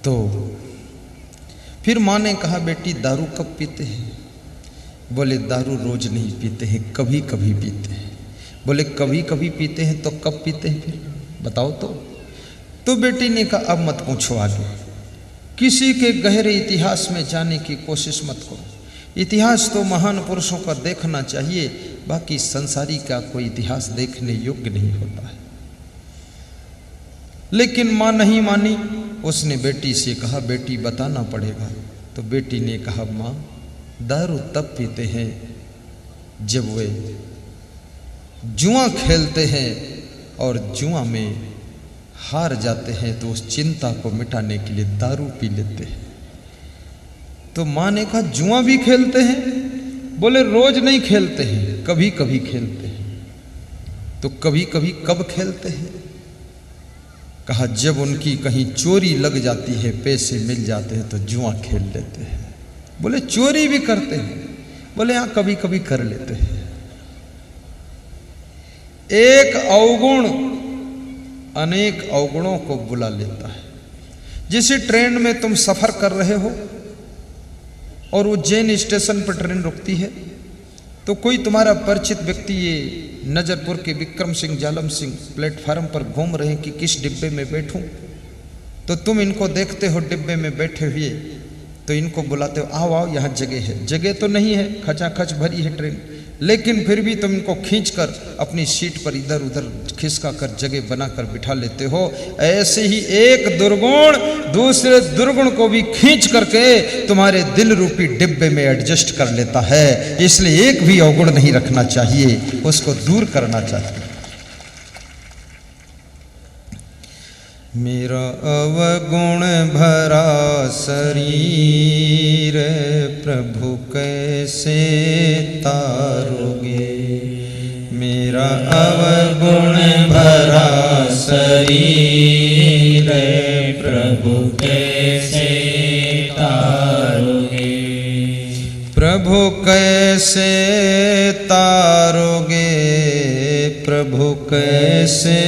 तो फिर माँ ने कहा, बेटी दारू कब पीते हैं? बोले दारू रोज नहीं पीते हैं, कभी कभी पीते हैं। बोले कभी कभी पीते हैं तो कब पीते हैं फिर बताओ तो बेटी ने कहा, अब मत पूछो आगे, किसी के गहरे इतिहास में जाने की कोशिश मत करो। इतिहास तो महान पुरुषों का देखना चाहिए, बाकी संसारी का कोई इतिहास देखने योग्य नहीं होता है। लेकिन माँ नहीं मानी। उसने बेटी से कहा, बेटी बताना पड़ेगा। तो बेटी ने कहा, माँ दारू तब पीते हैं जब वे जुआ खेलते हैं और जुआ में हार जाते हैं तो उस चिंता को मिटाने के लिए दारू पी लेते हैं। तो माँ ने कहा, जुआ भी खेलते हैं? बोले रोज नहीं खेलते हैं, कभी कभी खेलते हैं। तो कभी कभी कब खेलते हैं? कहा, जब उनकी कहीं चोरी लग जाती है, पैसे मिल जाते हैं तो जुआ खेल लेते हैं। बोले चोरी भी करते हैं? बोले हाँ कभी कभी कर लेते हैं। एक अवगुण अनेक अवगुणों को बुला लेता है। जिसे ट्रेन में तुम सफर कर रहे हो और उज्जैन स्टेशन पर ट्रेन रुकती है, तो कोई तुम्हारा परिचित व्यक्ति, ये नजरपुर के विक्रम सिंह जालम सिंह प्लेटफार्म पर घूम रहे हैं कि किस डिब्बे में बैठूं, तो तुम इनको देखते हो डिब्बे में बैठे हुए, तो इनको बुलाते हो, आओ आओ यहाँ जगह है। जगह तो नहीं है, खचाखच भरी है ट्रेन, लेकिन फिर भी तुम इनको खींचकर अपनी सीट पर इधर उधर खिसका कर जगह बनाकर बिठा लेते हो। ऐसे ही एक दुर्गुण दूसरे दुर्गुण को भी खींच करके तुम्हारे दिल रूपी डिब्बे में एडजस्ट कर लेता है। इसलिए एक भी अवगुण नहीं रखना चाहिए, उसको दूर करना चाहिए। मेरा अवगुण भरा शरीर प्रभु कैसे तारोगे? मेरा अवगुण भरा शरीर प्रभु कैसे तारोगे? प्रभु कैसे तारोगे? प्रभु कैसे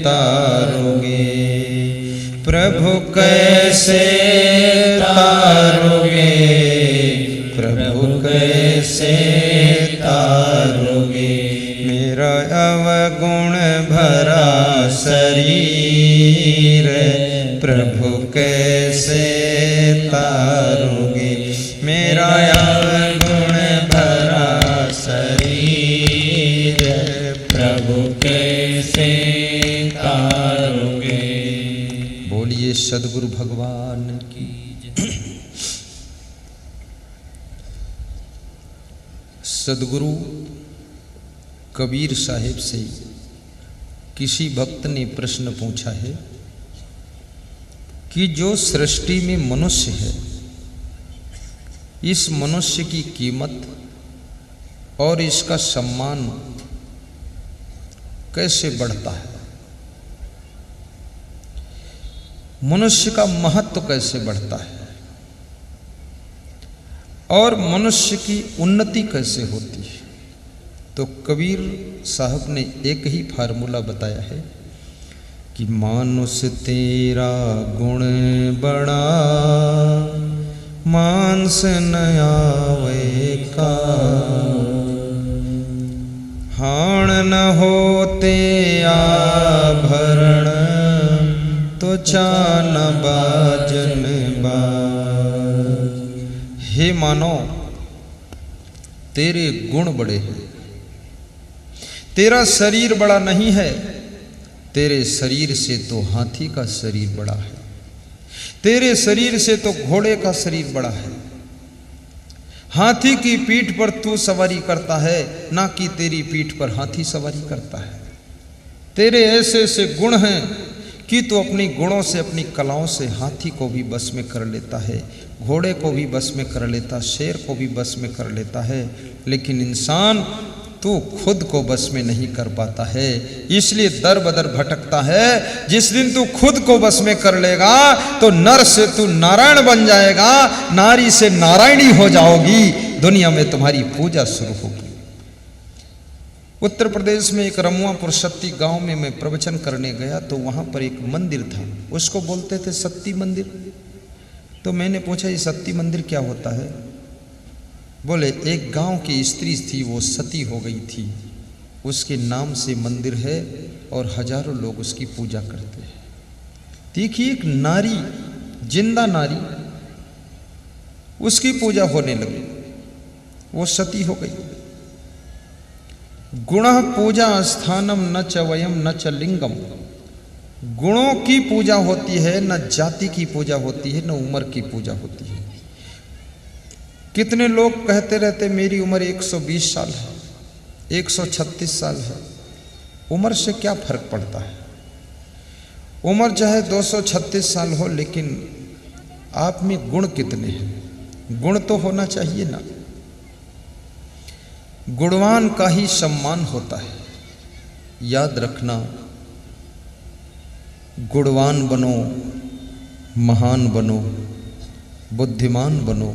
तारोगे? प्रभु कैसे तारोगे? प्रभु कैसे तारोगे? मेरा अवगुण भरा शरीर प्रभु कैसे तारोगे? मेरा अवगुण भरा शरीर प्रभु कैसे तारोगे? बोलिए सद्गुरु भगवान की जय। सद्गुरु कबीर साहिब से किसी भक्त ने प्रश्न पूछा है कि जो सृष्टि में मनुष्य है, इस मनुष्य की कीमत और इसका सम्मान कैसे बढ़ता है? मनुष्य का महत्व कैसे बढ़ता है और मनुष्य की उन्नति कैसे होती है? तो कबीर साहब ने एक ही फार्मूला बताया है कि मानुष तेरा गुण बड़ा, मानस न आवे का, हाण न होते आभरण, तो चान बाजन बाज। हे मानो तेरे गुण बड़े हैं, तेरा शरीर बड़ा नहीं है, तेरे शरीर से तो हाथी का शरीर बड़ा है, तेरे शरीर से तो घोड़े का शरीर बड़ा है। हाथी की पीठ पर तू सवारी करता है, ना कि तेरी पीठ पर हाथी सवारी करता है। तेरे ऐसे ऐसे गुण हैं कि तू अपनी गुणों से, अपनी कलाओं से हाथी को भी बस में कर लेता है, घोड़े को भी बस में कर लेता, शेर को भी बस में कर लेता है, लेकिन इंसान तू खुद को बस में नहीं कर पाता है, इसलिए दर बदर भटकता है। जिस दिन तू खुद को बस में कर लेगा तो नर से तू नारायण बन जाएगा, नारी से नारायणी हो जाओगी, दुनिया में तुम्हारी पूजा शुरू होगी। उत्तर प्रदेश में एक रमुआपुर सत्ती गांव में मैं प्रवचन करने गया तो वहां पर एक मंदिर था, उसको बोलते थे सत्ती मंदिर। तो मैंने पूछा ये सत्ती मंदिर क्या होता है? बोले एक गांव की स्त्री थी, वो सती हो गई थी, उसके नाम से मंदिर है और हजारों लोग उसकी पूजा करते हैं। देखिए एक नारी, जिंदा नारी, उसकी पूजा होने लगी, वो सती हो गई। गुणः पूजा स्थानम न च वयम न च लिंगम। गुणों की पूजा होती है, न जाति की पूजा होती है, न उम्र की पूजा होती है। कितने लोग कहते रहते मेरी उम्र 120 साल है, 136 साल है। उम्र से क्या फर्क पड़ता है? उम्र चाहे 236 साल हो, लेकिन आप में गुण कितने हैं? गुण तो होना चाहिए ना। गुणवान का ही सम्मान होता है। याद रखना, गुणवान बनो, महान बनो, बुद्धिमान बनो,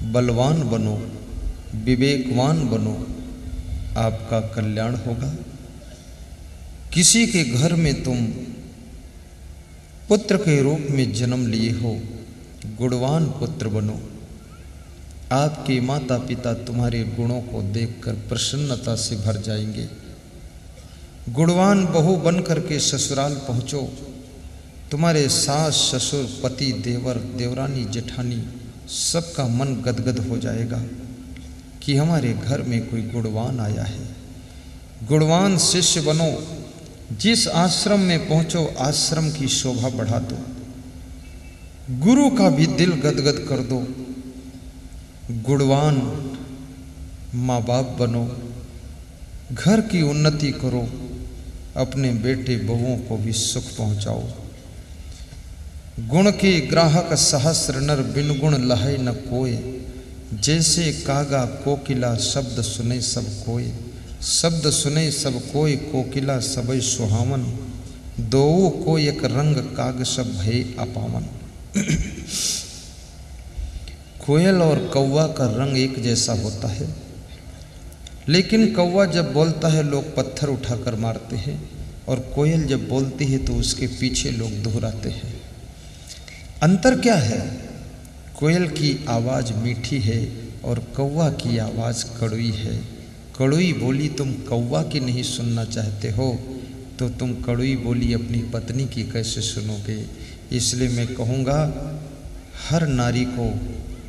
बलवान बनो, विवेकवान बनो, आपका कल्याण होगा। किसी के घर में तुम पुत्र के रूप में जन्म लिए हो, गुणवान पुत्र बनो। आपके माता पिता तुम्हारे गुणों को देखकर प्रसन्नता से भर जाएंगे। गुणवान बहू बन करके ससुराल पहुँचो, तुम्हारे सास ससुर पति देवर देवरानी जेठानी सबका मन गदगद हो जाएगा कि हमारे घर में कोई गुणवान आया है। गुणवान शिष्य बनो, जिस आश्रम में पहुँचो आश्रम की शोभा बढ़ा दो, गुरु का भी दिल गदगद कर दो। गुणवान माँ बाप बनो, घर की उन्नति करो, अपने बेटे बहुओं को भी सुख पहुंचाओ। गुण के ग्राहक सहस्र नर, बिन गुण लहै न कोय। जैसे कागा कोकिला, शब्द सुने सब कोय। शब्द सुने सब कोय, कोकिला सबै सुहावन। दोऊ को एक रंग, काग सब भय अपावन। कोयल और कौवा का रंग एक जैसा होता है, लेकिन कौवा जब बोलता है लोग पत्थर उठाकर मारते हैं, और कोयल जब बोलती है तो उसके पीछे लोग दोहराते हैं। अंतर क्या है? कोयल की आवाज़ मीठी है और कौवा की आवाज़ कड़वी है। कड़वी बोली तुम कौवा की नहीं सुनना चाहते हो तो तुम कड़वी बोली अपनी पत्नी की कैसे सुनोगे? इसलिए मैं कहूँगा हर नारी को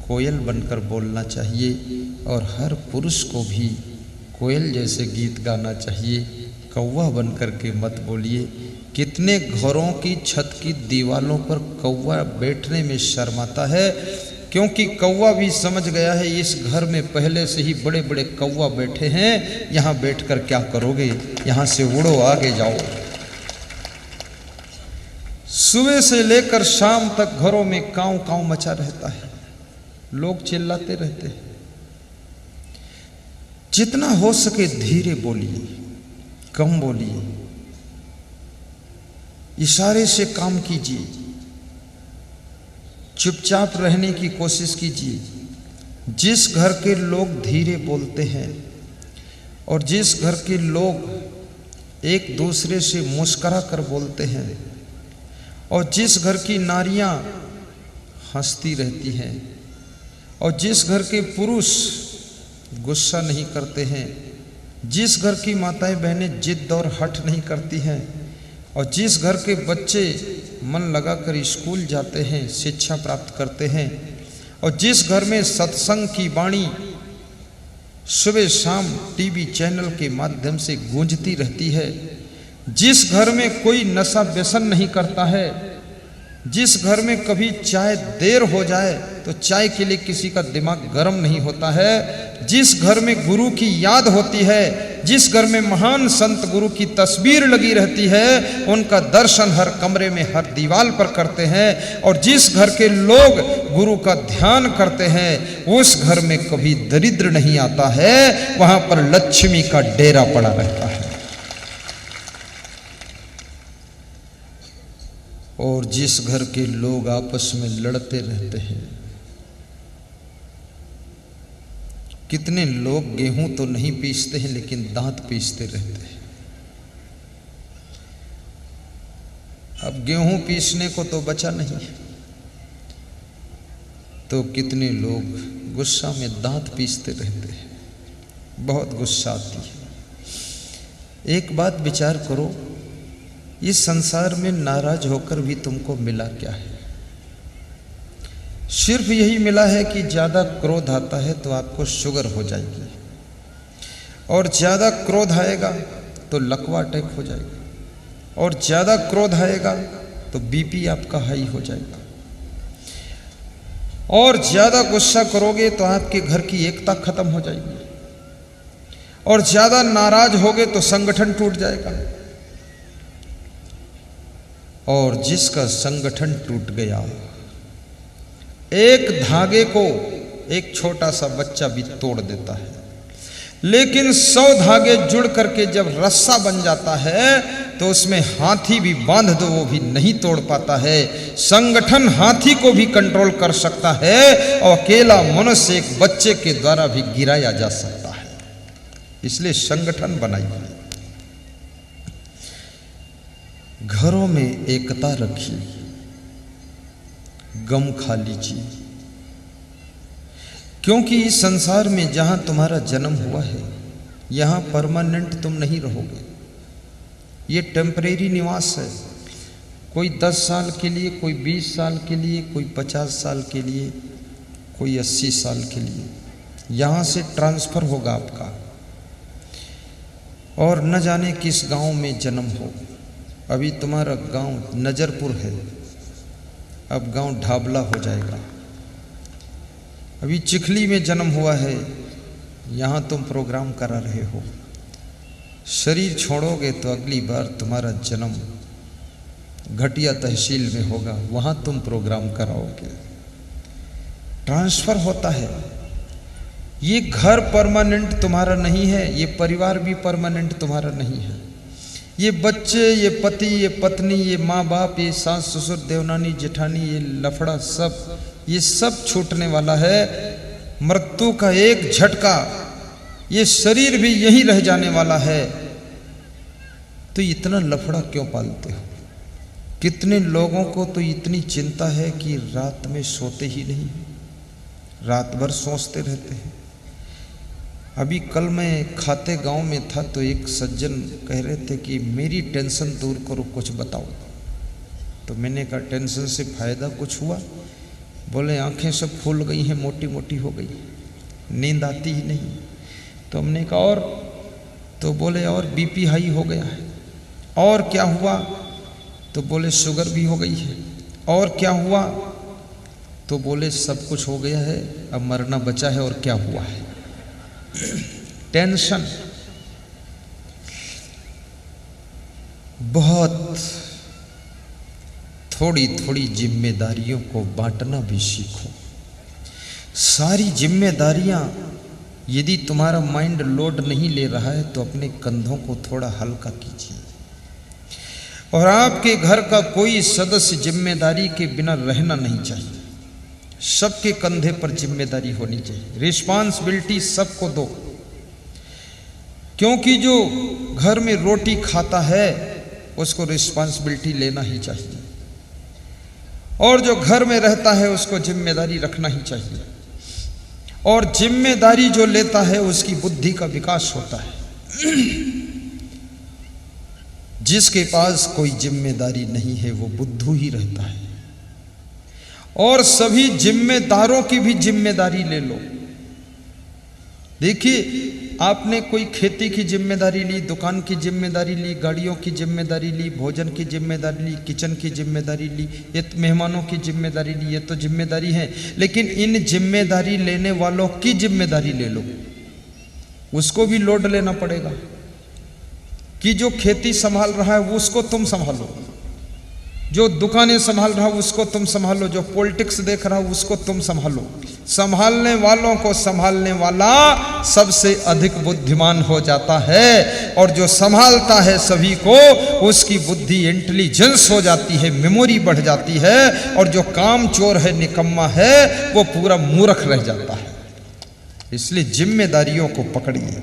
कोयल बनकर बोलना चाहिए और हर पुरुष को भी कोयल जैसे गीत गाना चाहिए। कौवा बनकर के मत बोलिए। कितने घरों की छत की दीवारों पर कौवा बैठने में शर्माता है, क्योंकि कौवा भी समझ गया है इस घर में पहले से ही बड़े बड़े कौवा बैठे हैं, यहाँ बैठकर क्या करोगे, यहाँ से उड़ो, आगे जाओ। सुबह से लेकर शाम तक घरों में कांव कांव मचा रहता है, लोग चिल्लाते रहते हैं। जितना हो सके धीरे बोलिए, कम बोलिए, इशारे से काम कीजिए, चुपचाप रहने की कोशिश कीजिए। जिस घर के लोग धीरे बोलते हैं और जिस घर के लोग एक दूसरे से मुस्कुरा कर बोलते हैं और जिस घर की नारियां हंसती रहती हैं और जिस घर के पुरुष गुस्सा नहीं करते हैं, जिस घर की माताएं बहनें जिद और हठ नहीं करती हैं और जिस घर के बच्चे मन लगाकर स्कूल जाते हैं, शिक्षा प्राप्त करते हैं और जिस घर में सत्संग की वाणी सुबह शाम टीवी चैनल के माध्यम से गूंजती रहती है, जिस घर में कोई नशा व्यसन नहीं करता है, जिस घर में कभी चाय देर हो जाए तो चाय के लिए किसी का दिमाग गर्म नहीं होता है, जिस घर में गुरु की याद होती है, जिस घर में महान संत गुरु की तस्वीर लगी रहती है, उनका दर्शन हर कमरे में हर दीवार पर करते हैं और जिस घर के लोग गुरु का ध्यान करते हैं उस घर में कभी दरिद्र नहीं आता है, वहां पर लक्ष्मी का डेरा पड़ा रहता है। और जिस घर के लोग आपस में लड़ते रहते हैं कितने लोग गेहूं तो नहीं पीसते हैं लेकिन दांत पीसते रहते हैं। अब गेहूं पीसने को तो बचा नहीं, तो कितने लोग गुस्सा में दांत पीसते रहते हैं। बहुत गुस्सा आती है। एक बात विचार करो, इस संसार में नाराज होकर भी तुमको मिला क्या है? सिर्फ यही मिला है कि ज़्यादा क्रोध आता है तो आपको शुगर हो जाएगी, और ज़्यादा क्रोध आएगा तो लकवा अटैक हो जाएगा, और ज़्यादा क्रोध आएगा तो बीपी आपका हाई हो जाएगा, और ज़्यादा गुस्सा करोगे तो आपके घर की एकता खत्म हो जाएगी, और ज़्यादा नाराज होगे तो संगठन टूट जाएगा। और जिसका संगठन टूट गया, एक धागे को एक छोटा सा बच्चा भी तोड़ देता है, लेकिन 100 धागे जुड़ करके जब रस्सा बन जाता है तो उसमें हाथी भी बांध दो वो भी नहीं तोड़ पाता है। संगठन हाथी को भी कंट्रोल कर सकता है, और अकेला मनुष्य एक बच्चे के द्वारा भी गिराया जा सकता है। इसलिए संगठन बनाइए, घरों में एकता रखिए, गम खा लीजिए, क्योंकि इस संसार में जहां तुम्हारा जन्म हुआ है यहां परमानेंट तुम नहीं रहोगे। ये टेम्परेरी निवास है। कोई 10 साल के लिए, कोई 20 साल के लिए, कोई 50 साल के लिए, कोई 80 साल के लिए यहां से ट्रांसफर होगा आपका, और न जाने किस गांव में जन्म हो। अभी तुम्हारा गांव नजरपुर है, अब गांव ढाबला हो जाएगा। अभी चिखली में जन्म हुआ है, यहाँ तुम प्रोग्राम करा रहे हो। शरीर छोड़ोगे तो अगली बार तुम्हारा जन्म घटिया तहसील में होगा, वहाँ तुम प्रोग्राम कराओगे। ट्रांसफर होता है। ये घर परमानेंट तुम्हारा नहीं है, ये परिवार भी परमानेंट तुम्हारा नहीं है। ये बच्चे, ये पति, ये पत्नी, ये माँ बाप, ये सास ससुर, देवनानी जेठानी, ये लफड़ा सब, ये सब छूटने वाला है। मृत्यु का एक झटका, ये शरीर भी यही रह जाने वाला है। तो इतना लफड़ा क्यों पालते हो? कितने लोगों को तो इतनी चिंता है कि रात में सोते ही नहीं, रात भर सोचते रहते हैं। अभी कल मैं खाते गांव में था तो एक सज्जन कह रहे थे कि मेरी टेंशन दूर करो, कुछ बताओ। तो मैंने कहा टेंशन से फ़ायदा कुछ हुआ? बोले आंखें सब फूल गई हैं, मोटी मोटी हो गई, नींद आती ही नहीं। तो हमने कहा और? तो बोले और बीपी हाई हो गया है। और क्या हुआ? तो बोले शुगर भी हो गई है। और क्या हुआ? तो बोले सब कुछ हो गया है, अब मरना बचा है। और क्या हुआ है? टेंशन। बहुत थोड़ी थोड़ी जिम्मेदारियों को बांटना भी सीखो। सारी जिम्मेदारियां यदि तुम्हारा माइंड लोड नहीं ले रहा है तो अपने कंधों को थोड़ा हल्का कीजिए। और आपके घर का कोई सदस्य जिम्मेदारी के बिना रहना नहीं चाहिए। सबके कंधे पर जिम्मेदारी होनी चाहिए। रिस्पांसिबिलिटी सबको दो, क्योंकि जो घर में रोटी खाता है उसको रिस्पांसिबिलिटी लेना ही चाहिए, और जो घर में रहता है उसको जिम्मेदारी रखना ही चाहिए। और जिम्मेदारी जो लेता है उसकी बुद्धि का विकास होता है। जिसके पास कोई जिम्मेदारी नहीं है वो बुद्धू ही रहता है। और सभी जिम्मेदारों की भी जिम्मेदारी ले लो। देखिए, आपने कोई खेती की जिम्मेदारी ली, दुकान की जिम्मेदारी ली, गाड़ियों की जिम्मेदारी ली, भोजन की जिम्मेदारी ली, किचन की जिम्मेदारी ली, ये मेहमानों की जिम्मेदारी ली, ये तो जिम्मेदारी है। लेकिन इन जिम्मेदारी लेने वालों की जिम्मेदारी ले लो, उसको भी लोड लेना पड़ेगा। कि जो खेती संभाल रहा है वो उसको तुम संभालो, जो दुकानें संभाल रहा है उसको तुम संभालो, जो पॉलिटिक्स देख रहा है उसको तुम संभालो। संभालने वालों को संभालने वाला सबसे अधिक बुद्धिमान हो जाता है, और जो संभालता है सभी को उसकी बुद्धि इंटेलिजेंस हो जाती है, मेमोरी बढ़ जाती है। और जो काम चोर है, निकम्मा है, वो पूरा मूर्ख रह जाता है। इसलिए जिम्मेदारियों को पकड़िए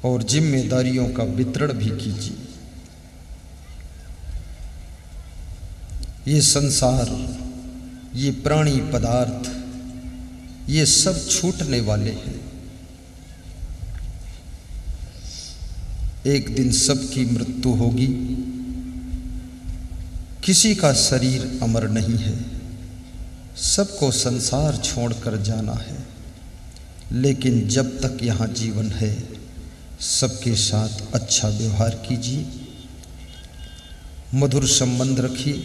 और जिम्मेदारियों का वितरण भी कीजिए। ये संसार, ये प्राणी पदार्थ, ये सब छूटने वाले हैं। एक दिन सबकी मृत्यु होगी। किसी का शरीर अमर नहीं है, सबको संसार छोड़कर जाना है। लेकिन जब तक यहाँ जीवन है, सबके साथ अच्छा व्यवहार कीजिए, मधुर संबंध रखिए,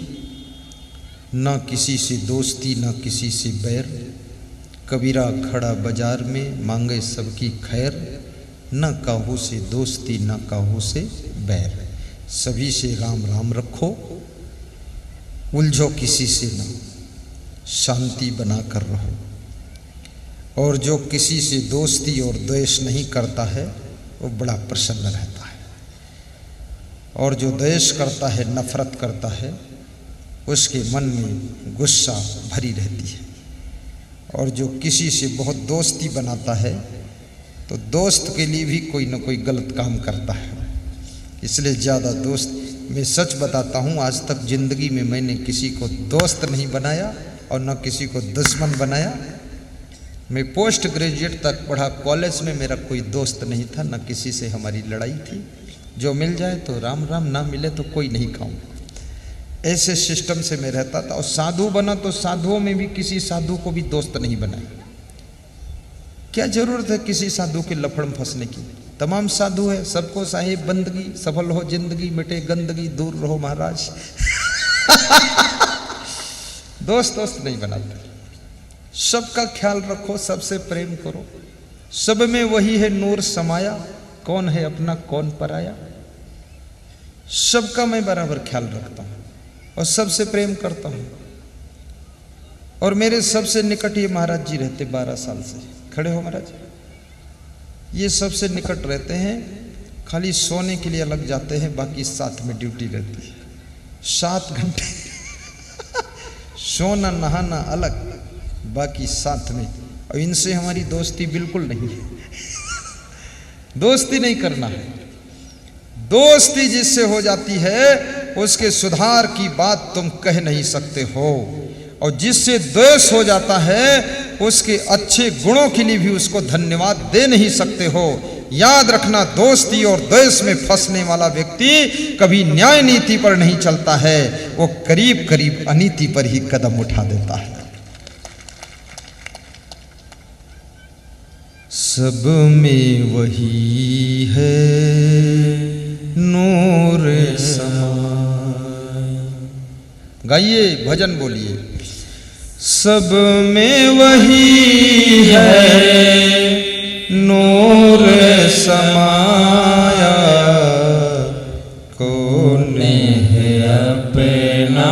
ना किसी से दोस्ती ना किसी से बैर। कबीरा खड़ा बाजार में मांगे सबकी खैर, न काहू से दोस्ती न काहू से बैर। सभी से राम राम रखो, उलझो किसी से ना, शांति बनाकर रहो। और जो किसी से दोस्ती और द्वेष नहीं करता है वो बड़ा प्रसन्न रहता है, और जो द्वेष करता है, नफरत करता है, उसके मन में गुस्सा भरी रहती है। और जो किसी से बहुत दोस्ती बनाता है तो दोस्त के लिए भी कोई ना कोई गलत काम करता है। इसलिए ज़्यादा दोस्त, मैं सच बताता हूँ, आज तक ज़िंदगी में मैंने किसी को दोस्त नहीं बनाया और न किसी को दुश्मन बनाया। मैं पोस्ट ग्रेजुएट तक पढ़ा, कॉलेज में मेरा कोई दोस्त नहीं था, न किसी से हमारी लड़ाई थी। जो मिल जाए तो राम राम, ना मिले तो कोई नहीं खाऊंगा, ऐसे सिस्टम से मैं रहता था। और साधु बना तो साधुओं में भी किसी साधु को भी दोस्त नहीं बनाया। क्या जरूरत है किसी साधु के लफड़ में फंसने की? तमाम साधु है, सबको साहिब बंदगी, सफल हो जिंदगी, मिटे गंदगी, दूर रहो महाराज। दोस्त नहीं बनाते। सबका ख्याल रखो, सबसे प्रेम करो, सब में वही है नूर समाया, कौन है अपना कौन पराया। सबका मैं बराबर ख्याल रखता हूं और सबसे प्रेम करता हूं। और मेरे सबसे निकट ये महाराज जी रहते 12 साल से। खड़े हो महाराज। ये सबसे निकट रहते हैं, खाली सोने के लिए अलग जाते हैं, बाकी साथ में ड्यूटी रहती है 7 घंटे। सोना नहाना अलग, बाकी साथ में। और इनसे हमारी दोस्ती बिल्कुल नहीं है। दोस्ती नहीं करना है। दोस्ती जिससे हो जाती है उसके सुधार की बात तुम कह नहीं सकते हो, और जिससे द्वेष हो जाता है उसके अच्छे गुणों के लिए भी उसको धन्यवाद दे नहीं सकते हो। याद रखना, दोस्ती और द्वेष में फंसने वाला व्यक्ति कभी न्याय नीति पर नहीं चलता है, वो करीब करीब अनीति पर ही कदम उठा देता है। सब में वही है नूर समाया। गाइए, भजन बोलिए। सब में वही है नूर समाया, कौन है अपना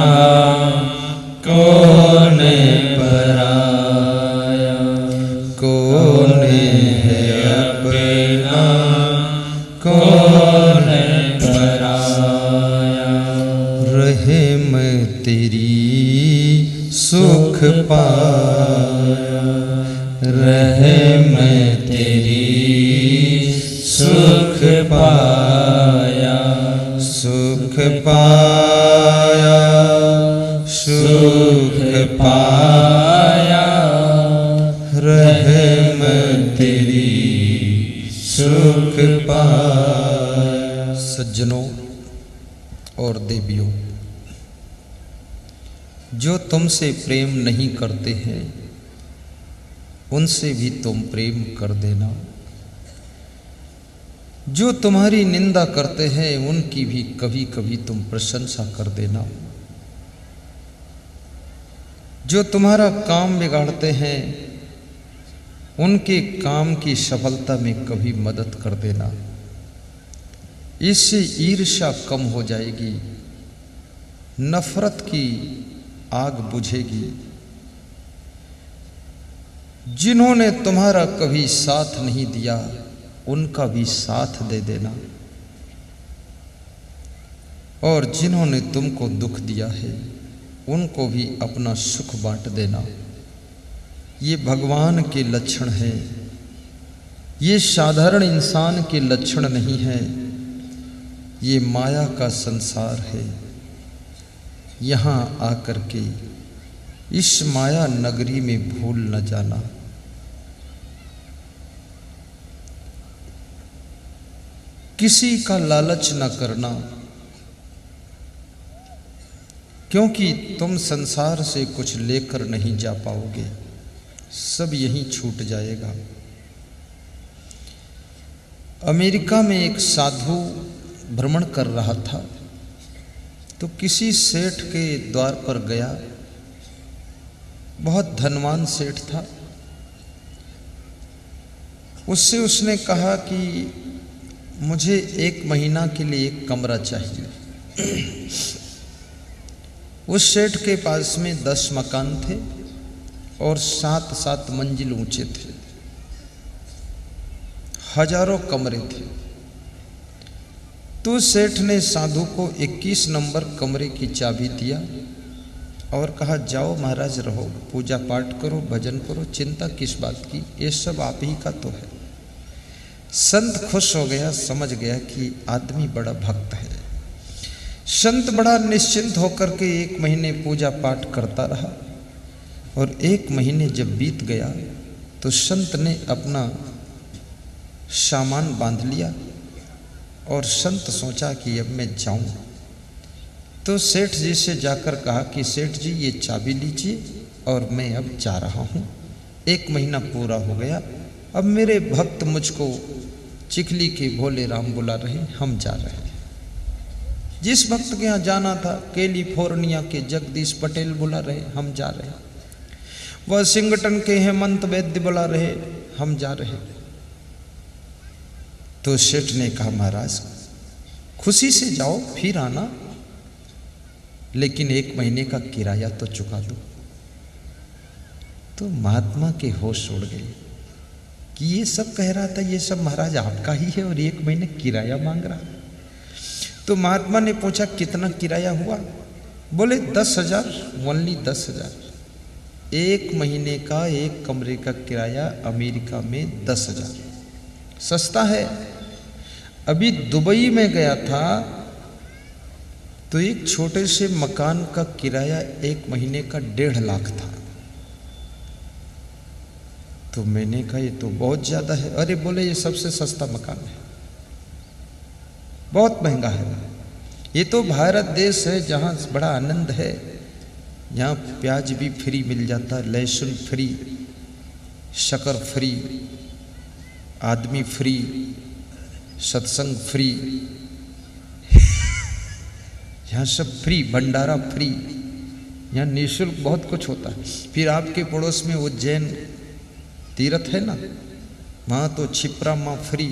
कौन पराया, कौन है अपना कौन पराया। रहे मैं तेरी सुख पाया, रहे मैं तेरी सुख पाया, सुख पाया, सुख पाया, रहे मैं तेरी सुख पाया। सज्जनों और देवियों, जो तुमसे प्रेम नहीं करते हैं उनसे भी तुम प्रेम कर देना। जो तुम्हारी निंदा करते हैं उनकी भी कभी कभी तुम प्रशंसा कर देना। जो तुम्हारा काम बिगाड़ते हैं उनके काम की सफलता में कभी मदद कर देना। इससे ईर्ष्या कम हो जाएगी, नफरत की आग बुझेगी। जिन्होंने तुम्हारा कभी साथ नहीं दिया उनका भी साथ दे देना, और जिन्होंने तुमको दुख दिया है उनको भी अपना सुख बांट देना। ये भगवान के लक्षण हैं, ये साधारण इंसान के लक्षण नहीं है, ये माया का संसार है। यहाँ आकर के इस माया नगरी में भूल न जाना। किसी का लालच न करना, क्योंकि तुम संसार से कुछ लेकर नहीं जा पाओगे, सब यहीं छूट जाएगा। अमेरिका में एक साधु भ्रमण कर रहा था, तो किसी सेठ के द्वार पर गया। बहुत धनवान सेठ था। उससे उसने कहा कि मुझे 1 महीना के लिए एक कमरा चाहिए। उस सेठ के पास में 10 मकान थे और 7-7 मंजिल ऊंचे थे, हजारों कमरे थे। तो सेठ ने साधु को 21 नंबर कमरे की चाबी दिया और कहा, जाओ महाराज रहो, पूजा पाठ करो, भजन करो, चिंता किस बात की, ये सब आप ही का तो है। संत खुश हो गया, समझ गया कि आदमी बड़ा भक्त है। संत बड़ा निश्चिंत होकर के 1 महीने पूजा पाठ करता रहा। और 1 महीने जब बीत गया तो संत ने अपना सामान बांध लिया और संत सोचा कि अब मैं जाऊं। तो सेठ जी से जाकर कहा कि सेठ जी ये चाबी लीजिए और मैं अब जा रहा हूँ। 1 महीना पूरा हो गया, अब मेरे भक्त मुझको चिखली के भोले राम बुला रहे, हम जा रहे हैं। जिस भक्त के यहाँ जाना था, कैलिफोर्निया के जगदीश पटेल बुला रहे, हम जा रहे हैं। वाशिंगटन के हेमंत वैद्य बुला रहे, हम जा रहे। तो सेठ ने कहा, महाराज खुशी से जाओ, फिर आना, लेकिन 1 महीने का किराया तो चुका दो। तो महात्मा के होश उड़ गए कि ये सब कह रहा था, ये सब महाराज आपका ही है और 1 महीने किराया मांग रहा। तो महात्मा ने पूछा, कितना किराया हुआ? बोले 10,000, ओनली 10,000। 1 महीने का 1 कमरे का किराया अमेरिका में 10,000, सस्ता है। अभी दुबई में गया था तो एक छोटे से मकान का किराया 1 महीने का 1.5 लाख था। तो मैंने कहा ये तो बहुत ज्यादा है। अरे बोले ये सबसे सस्ता मकान है, बहुत महंगा है। ये तो भारत देश है जहाँ बड़ा आनंद है, यहाँ प्याज भी फ्री मिल जाता है, लहसुन फ्री, शक्कर फ्री, आदमी फ्री, सत्संग फ्री, यहाँ सब फ्री, भंडारा फ्री, यहाँ निःशुल्क बहुत कुछ होता है। फिर आपके पड़ोस में उज्जैन तीर्थ है ना, वहाँ तो छिपरा माँ फ्री,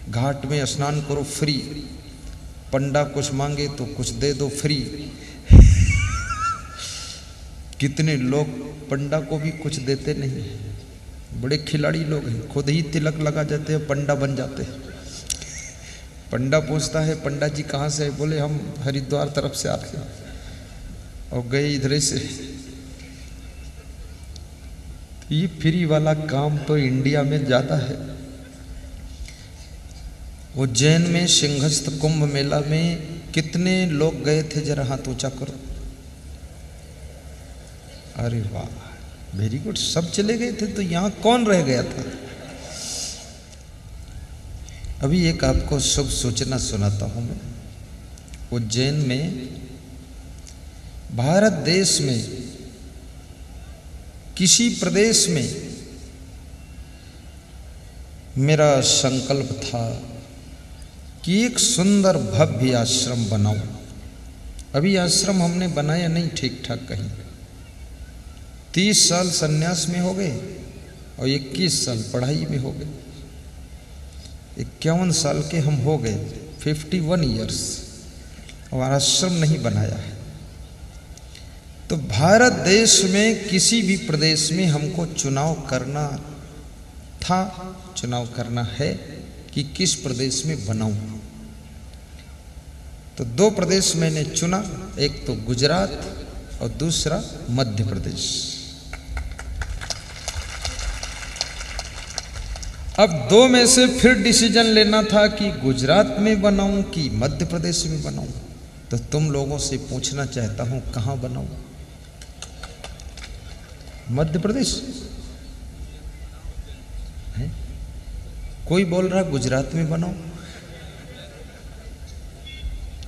घाट में स्नान करो फ्री, पंडा कुछ मांगे तो कुछ दे दो फ्री। कितने लोग पंडा को भी कुछ देते नहीं, बड़े खिलाड़ी लोग हैं, खुद ही तिलक लगा जाते हैं, पंडा बन जाते हैं। पंडा पूछता है, पंडा जी कहाँ से है? बोले हम हरिद्वार तरफ से आ रहे हैं, और गए इधर से। ये फ्री वाला काम तो इंडिया में ज्यादा है। उज्जैन में सिंहस्थ कुंभ मेला में कितने लोग गए थे? जरा हाथ ऊंचा करो। अरे वाह, वेरी गुड, सब चले गए थे। तो यहाँ कौन रह गया था? अभी एक आपको शुभ सूचना सुनाता हूं मैं। उज्जैन में, भारत देश में किसी प्रदेश में मेरा संकल्प था कि एक सुंदर भव्य आश्रम बनाऊं। अभी आश्रम हमने बनाया नहीं ठीक ठाक कहीं। 30 साल सन्यास में हो गए और 21 साल पढ़ाई में हो गए। 51 साल के हम हो गए, 51 ईयर्स, और आश्रम नहीं बनाया है। तो भारत देश में किसी भी प्रदेश में हमको चुनाव करना था, चुनाव करना है कि किस प्रदेश में बनाऊं। तो 2 प्रदेश मैंने चुना, एक तो गुजरात और दूसरा मध्य प्रदेश। अब दो में से फिर डिसीजन लेना था कि गुजरात में बनाऊं कि मध्य प्रदेश में बनाऊं। तो तुम लोगों से पूछना चाहता हूं कहां बनाऊं? मध्य प्रदेश है? कोई बोल रहा गुजरात में बनाओ,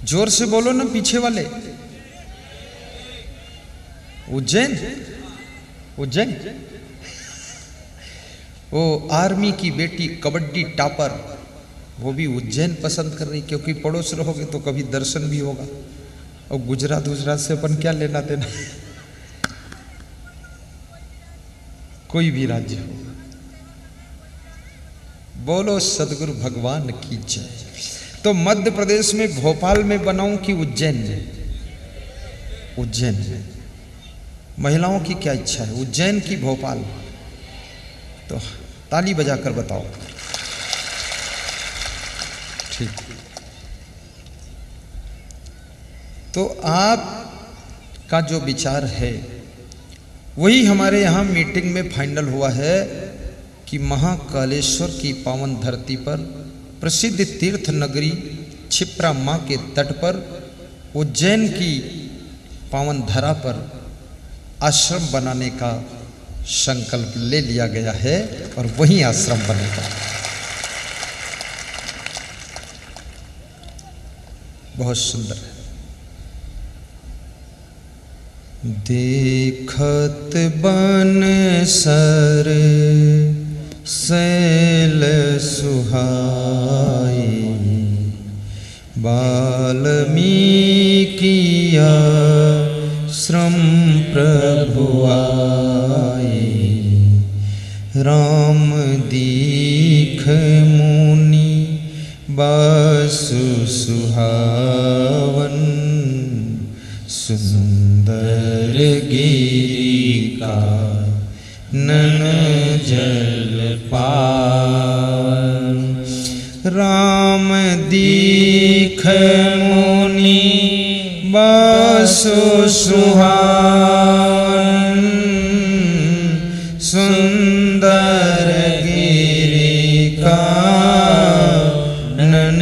जोर से बोलो ना पीछे वाले। उज्जैन, उज्जैन। वो आर्मी की बेटी कबड्डी टॉपर, वो भी उज्जैन पसंद कर रही, क्योंकि पड़ोस रहोगे तो कभी दर्शन भी होगा। और गुजरात गुजरात से अपन क्या लेना देना। कोई भी राज्य हो। बोलो सदगुरु भगवान की जय। तो मध्य प्रदेश में भोपाल में बनाऊं कि उज्जैन में? उज्जैन में। महिलाओं की क्या इच्छा है, उज्जैन की भोपाल? तो ताली बजाकर बताओ। ठीक। तो आप का जो विचार है वही हमारे यहाँ मीटिंग में फाइनल हुआ है कि महाकालेश्वर की पावन धरती पर प्रसिद्ध तीर्थ नगरी क्षिप्रा माँ के तट पर उज्जैन की पावन धरा पर आश्रम बनाने का संकल्प ले लिया गया है और वहीं आश्रम बनेगा। बहुत सुंदर है। देखत बन सर सैल सुहाई, वाल्मीकि आश्रम प्रभु आए, राम दीख मुनि बासु सुहावन, सुंदर गिरि का नन जल पावन, राम दीख मुनि बासु सुहावन, सुंदर गिरि का नन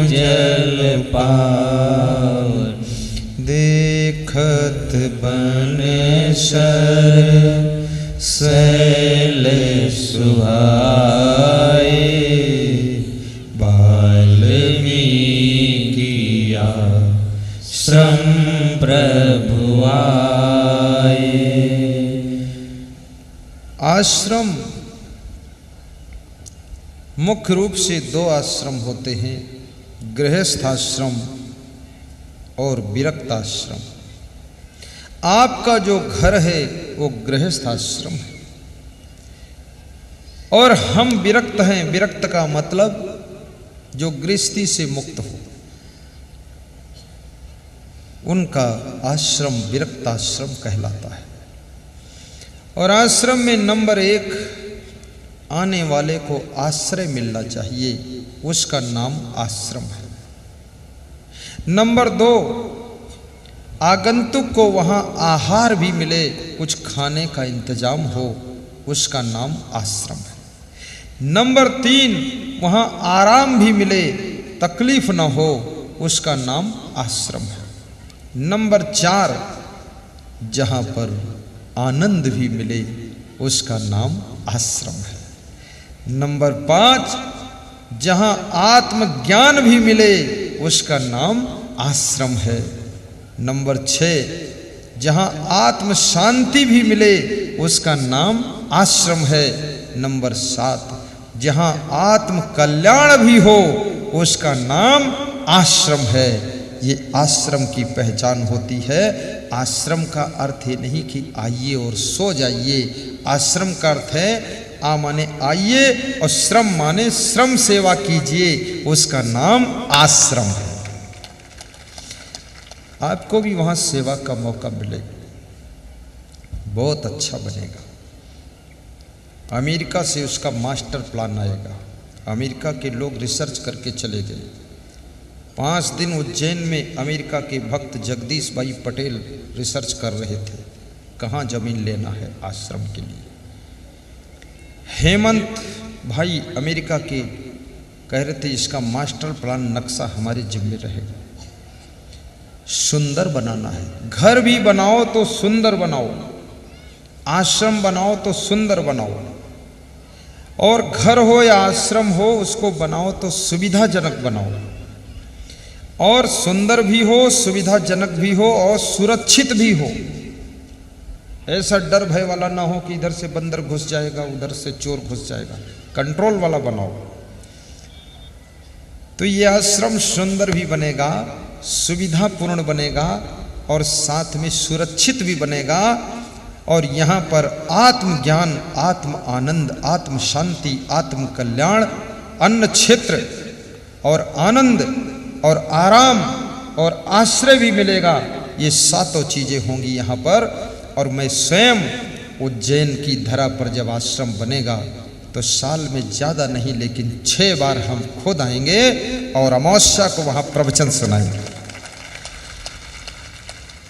जल पावन, देखत बन सर सैल सुहाए, वाल्मीकि आश्रम प्रभु आए। आश्रम मुख्य रूप से दो आश्रम होते हैं, गृहस्थाश्रम और विरक्ताश्रम। आपका जो घर है वो गृहस्थाश्रम है और हम विरक्त हैं। विरक्त का मतलब जो गृहस्थी से मुक्त हो, उनका आश्रम विरक्ताश्रम कहलाता है। और आश्रम में नंबर 1 आने वाले को आश्रय मिलना चाहिए, उसका नाम आश्रम है। नंबर 2 आगंतुक को वहां आहार भी मिले, कुछ खाने का इंतजाम हो, उसका नाम आश्रम है। नंबर 3 वहां आराम भी मिले, तकलीफ न हो, उसका नाम आश्रम है। नंबर 4 जहां पर आनंद भी मिले, उसका नाम आश्रम है। नंबर 5 जहां आत्मज्ञान भी मिले, उसका नाम आश्रम है। नंबर 6 जहां आत्म शांति भी मिले, उसका नाम आश्रम है। नंबर 7 जहां आत्म कल्याण भी हो, उसका नाम आश्रम है। ये आश्रम की पहचान होती है। आश्रम का अर्थ ये नहीं कि आइए और सो जाइए। आश्रम का अर्थ है आ माने आइए और श्रम माने श्रम सेवा कीजिए, उसका नाम आश्रम है। आपको भी वहां सेवा का मौका मिलेगा, बहुत अच्छा बनेगा। अमेरिका से उसका मास्टर प्लान आएगा। अमेरिका के लोग रिसर्च करके चले गए। 5 दिन उज्जैन में अमेरिका के भक्त जगदीश भाई पटेल रिसर्च कर रहे थे कहाँ जमीन लेना है आश्रम के लिए। हेमंत भाई अमेरिका के कह रहे थे इसका मास्टर प्लान नक्शा हमारे जिम्मे रहेगा, सुंदर बनाना है। घर भी बनाओ तो सुंदर बनाओ, आश्रम बनाओ तो सुंदर बनाओ, और घर हो या आश्रम हो उसको बनाओ तो सुविधाजनक बनाओ, और सुंदर भी हो, सुविधाजनक भी हो, और सुरक्षित भी हो। ऐसा डर भय वाला ना हो कि इधर से बंदर घुस जाएगा, उधर से चोर घुस जाएगा। कंट्रोल वाला बनाओ। तो ये आश्रम सुंदर भी बनेगा, सुविधापूर्ण बनेगा, और साथ में सुरक्षित भी बनेगा। और यहाँ पर आत्मज्ञान, आत्म आनंद, आत्म शांति, आत्म कल्याण, अन्न क्षेत्र और आनंद और आराम और आश्रय भी मिलेगा। ये सातों चीजें होंगी यहाँ पर। और मैं स्वयं उज्जैन की धरा पर जब आश्रम बनेगा तो साल में ज़्यादा नहीं लेकिन 6 बार हम खुद आएंगे और अमावस्या को वहाँ प्रवचन सुनाएंगे।